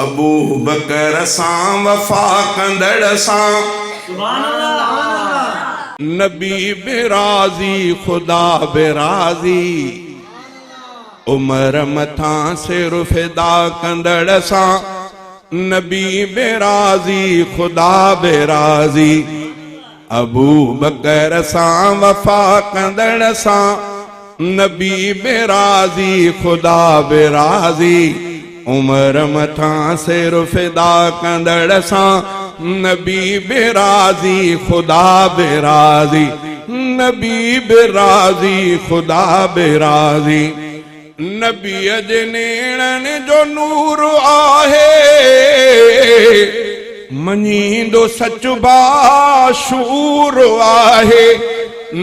अबू बकर सां वफ़ा कंदड़ सां नबी बेराज़ी खुदा बेराज़ी उमर मथा सिर फिदा कंदड़ सां नबी बेराज़ी खुदा बेराज़ी अबू बकर सां वफ़ा कंदड़ सां नबी बेराज़ी खुदा बेराज़ी उमर मथा सिर फिदा कंदड़ सां नबी बेराज़ी खुदा बेराज़ी नबी बेराज़ी खुदा बेराज़ी नबीअ जे नेणनि जो नूर आहे मञींदो सच बाशूर आहे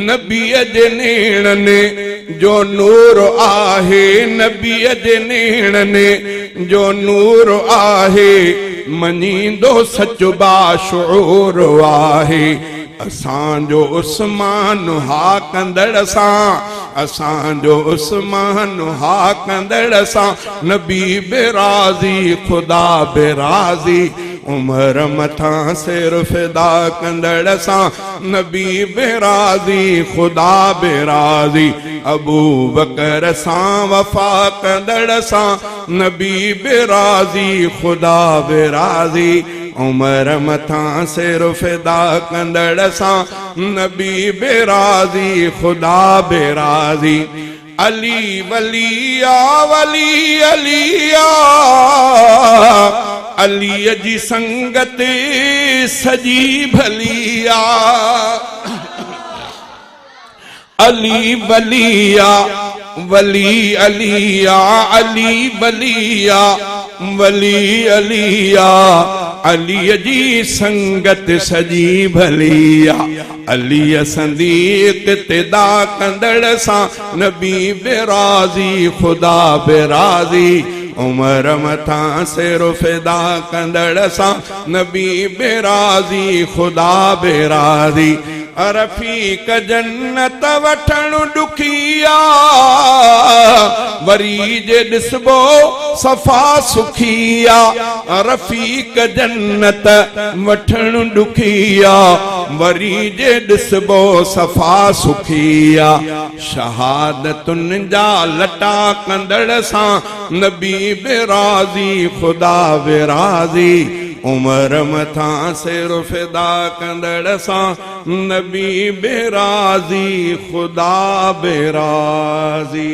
नबीअ जे नेणनि जो नूर आहे नबीअ जे नेणनि जो नूर आहे मञींदो सच बाशूर आहे असांजो उस्मान हा कंदड़ सां असांजो उस्मान हा कंदड़ सां नबी बेराज़ी खुदा बेराज़ी उमर मथा सिर फिदा कंदड़ सां नबी बेराज़ी खुदा बेराज़ी अबू बकर सां वफ़ा कंदड़ सां नबी बेराज़ी खुदा बेराज़ी उमर मथा सिर फिदा कंदड़ सां नबी बेराज़ी खुदा बेराज़ी अली वलिया वली अलिया अलीअ जी संगत सजी भलिया अली वलिया वली अलिया अली वलिया वली अलिया अलीअ जी संगत सजी भलिया अलीअ संदी इक़्तिदा कंदड़ सां नबी बेराज़ी खुदा बेराज़ी उमर मथा सिर फिदा कंदड़ सां नबी बेराज़ी खुदा बेराज़ी रफ़ीक जन्नत वठण ॾुखिया वरी जे ॾिसबो सफ़ा सुखिया रफ़ीक जन्नत वठण ॾुखिया वरी जे ॾिसबो सफ़ा सुखिया शहादतुनि जा लटा कंदड़ सां नबी बेराज़ी खुदा बेराज़ी उमर मथा सिर फिदा कंदड़ सां नबी बेराज़ी खुदा बेराज़ी।